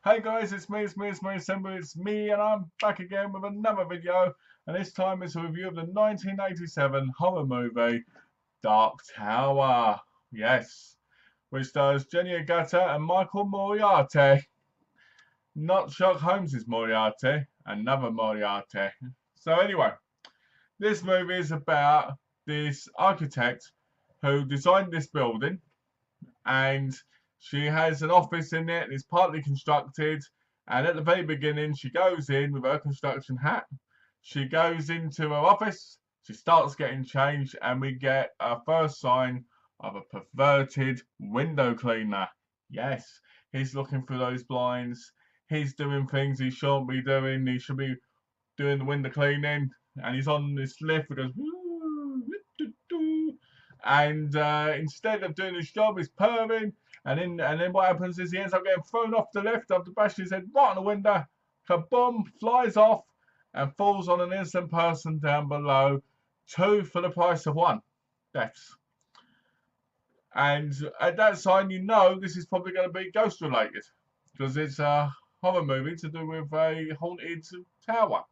Hey guys, it's me, and I'm back again with another video, and this time it's a review of the 1987 horror movie, Dark Tower. Yes, which stars Jenny Agata and Michael Moriarty. Not Sherlock Holmes's Moriarty, another Moriarty. So anyway, this movie is about this architect who designed this building, and she has an office in it. It's partly constructed, and at the very beginning, she goes in with her construction hat. She goes into her office. She starts getting changed, and we get a first sign of a perverted window cleaner. Yes, he's looking through those blinds. He's doing things he shouldn't be doing. He should be doing the window cleaning, and he's on this lift. It goes, and instead of doing his job, he's purring. And then what happens is he ends up getting thrown off the lift after bashing his head right on the window. Kaboom! Flies off and falls on an innocent person down below. 2 for the price of 1 deaths. And at that sign, you know this is probably going to be ghost related, because it's a horror movie to do with a haunted tower.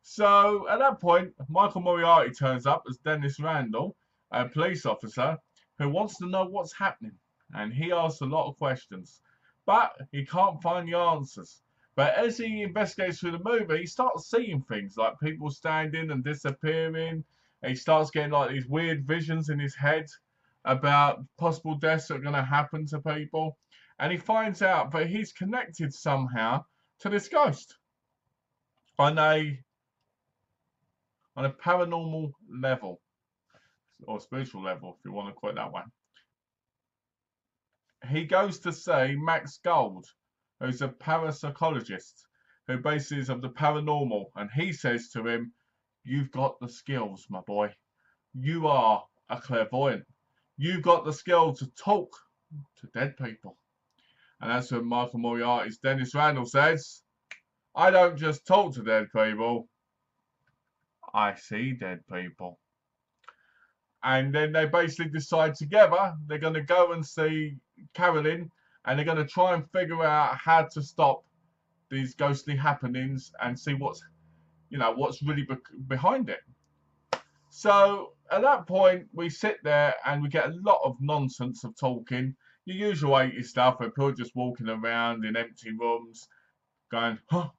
So at that point, Michael Moriarty turns up as Dennis Randall, a police officer who wants to know what's happening. And he asks a lot of questions, but he can't find the answers. But as he investigates through the movie, he starts seeing things like people standing and disappearing. And he starts getting like these weird visions in his head about possible deaths that are going to happen to people. And he finds out that he's connected somehow to this ghost on a paranormal level, or spiritual level, if you want to call it that way. He goes to see Max Gold, who's a parapsychologist, who basically is of the paranormal, and he says to him, "You've got the skills, my boy. You are a clairvoyant. You've got the skill to talk to dead people." And that's when Michael Moriarty's Dennis Randall says, "I don't just talk to dead people, I see dead people." And then they basically decide together they're going to go and see Carolyn, and they're going to try and figure out how to stop these ghostly happenings and see what's really behind it. So at that point, we sit there and we get a lot of nonsense of talking. Your usual 80s stuff where people are just walking around in empty rooms going, "Huh?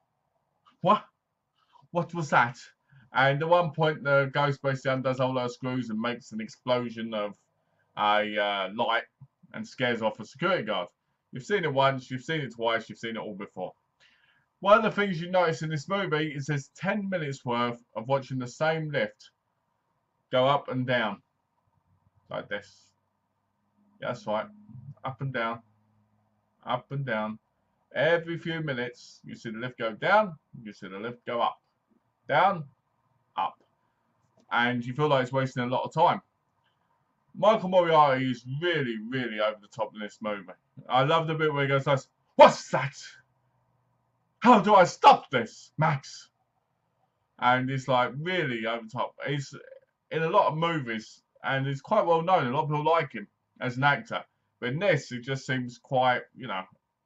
What? What was that?" And at one point, the ghost basically undoes all her screws and makes an explosion of a light and scares off a security guard. You've seen it once, you've seen it twice, you've seen it all before. One of the things you notice in this movie is there's 10 minutes worth of watching the same lift go up and down like this. Yeah, that's right. Up and down. Up and down. Every few minutes, you see the lift go down, you see the lift go up. Down, up. And you feel like it's wasting a lot of time. Michael Moriarty is really, really over the top in this movie. I love the bit where he goes like, "What's that? How do I stop this, Max?" And it's like really over the top. He's in a lot of movies and he's quite well known. A lot of people like him as an actor. But in this, it just seems quite,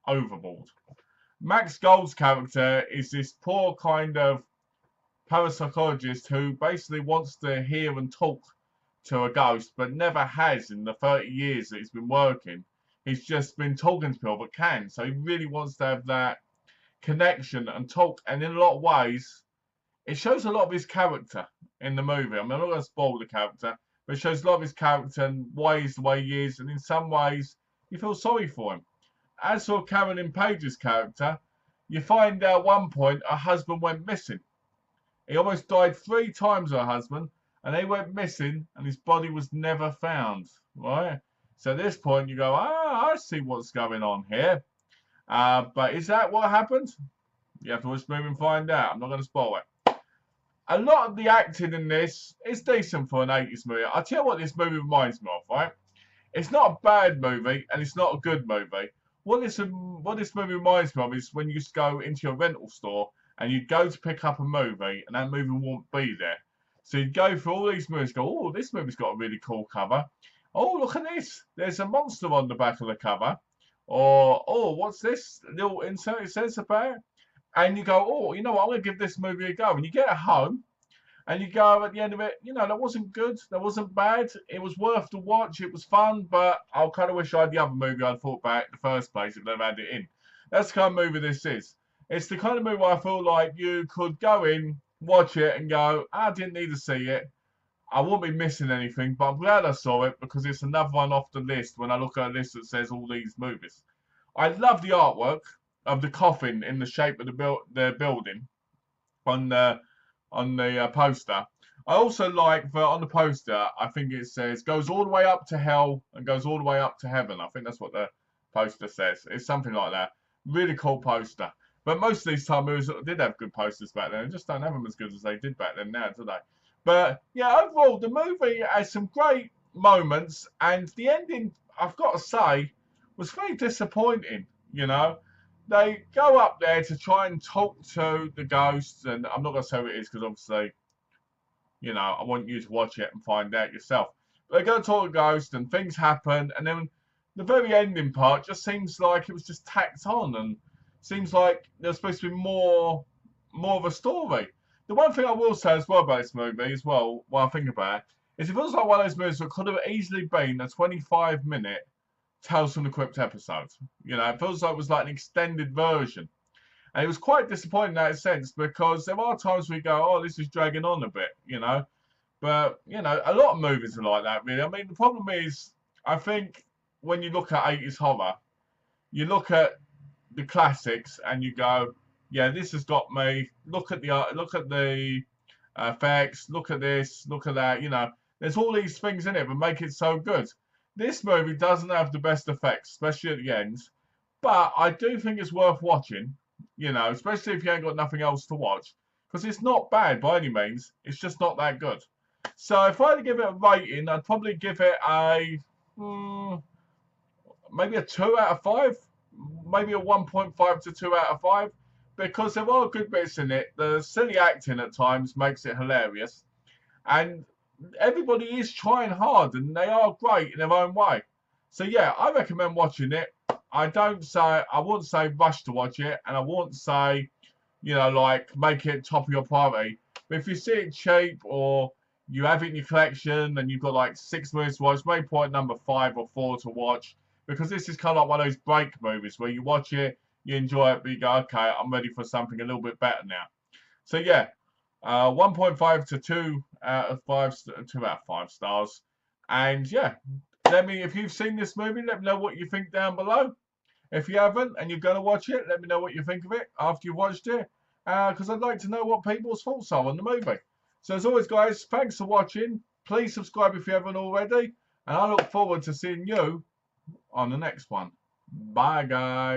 overboard. Max Gold's character is this poor kind of parapsychologist who basically wants to hear and talk to a ghost, but never has in the 30 years that he's been working. He's just been talking to people but can. So he really wants to have that connection and talk. And in a lot of ways, it shows a lot of his character in the movie. I mean, I'm not going to spoil the character, but it shows a lot of his character and why he's the way he is. And in some ways, you feel sorry for him. As for Carolyn Page's character, you find out at one point her husband went missing. He almost died 3 times, her husband, and he went missing, and his body was never found, right? So at this point, you go, I see what's going on here. But is that what happened? You have to watch the movie and find out. I'm not going to spoil it. A lot of the acting in this is decent for an 80s movie. I'll tell you what this movie reminds me of, right? It's not a bad movie, and it's not a good movie. What this movie reminds me of is when you used to go into your rental store and you'd go to pick up a movie, and that movie won't be there. So you'd go through all these movies, go, "Oh, this movie's got a really cool cover. Oh, look at this. There's a monster on the back of the cover. or oh, what's this little insert it says about, and you go, oh, you know what, I'm gonna give this movie a go, and you get it home. And you go at the end of it, you know, that wasn't good, that wasn't bad, it was worth the watch, it was fun, but I kind of wish I had the other movie I'd thought about in the first place if they'd had it in. That's the kind of movie this is. It's the kind of movie I feel like you could go in, watch it, and go, I didn't need to see it. I won't be missing anything, but I'm glad I saw it because it's another one off the list when I look at a list that says all these movies. I love the artwork of the coffin in the shape of the building on the poster. I also like that on the poster, I think it says goes all the way up to hell and goes all the way up to heaven. I think that's what the poster says. It's something like that. Really cool poster. But most of these time movies did have good posters back then. They just don't have them as good as they did back then now, do they? But yeah, overall, the movie has some great moments, and the ending, I've got to say, was very disappointing. You know, they go up there to try and talk to the ghosts, and I'm not going to say what it is because obviously, you know, I want you to watch it and find out yourself. But they go to talk to the ghost, and things happen, and then the very ending part just seems like it was just tacked on, and seems like there's supposed to be more of a story. The one thing I will say as well about this movie, as well, while I think about it, is it feels like one of those movies that could have easily been a 25-minute Tales from the Crypt episode. You know, it feels like it was like an extended version. And it was quite disappointing in that sense because there are times we go, oh, this is dragging on a bit, you know. But, you know, a lot of movies are like that, really. I mean, the problem is, I think when you look at 80s horror, you look at the classics and you go, yeah, this has got me. Look at the effects, look at this, look at that. You know, there's all these things in it that make it so good. This movie doesn't have the best effects, especially at the end, but I do think it's worth watching. You know, especially if you ain't got nothing else to watch, because it's not bad by any means. It's just not that good. So if I had to give it a rating, I'd probably give it a maybe a 2 out of 5, maybe a 1.5 to 2 out of 5, because there are good bits in it. The silly acting at times makes it hilarious, and everybody is trying hard, and they are great in their own way. So yeah, I recommend watching it. I wouldn't say rush to watch it, and I wouldn't say, you know, like make it top of your priority. But if you see it cheap or you have it in your collection and you've got like 6 movies to watch, maybe point number 5 or 4 to watch, because this is kind of like one of those break movies where you watch it, you enjoy it, but you go, okay, I'm ready for something a little bit better now. So yeah, 1.5 to 2 out of 5, 2 out of 5 stars. And yeah, let me, if you've seen this movie, let me know what you think down below. If you haven't and you're going to watch it, let me know what you think of it after you've watched it, because I'd like to know what people's thoughts are on the movie. So as always, guys, thanks for watching. Please subscribe if you haven't already, and I look forward to seeing you on the next one. Bye, guys.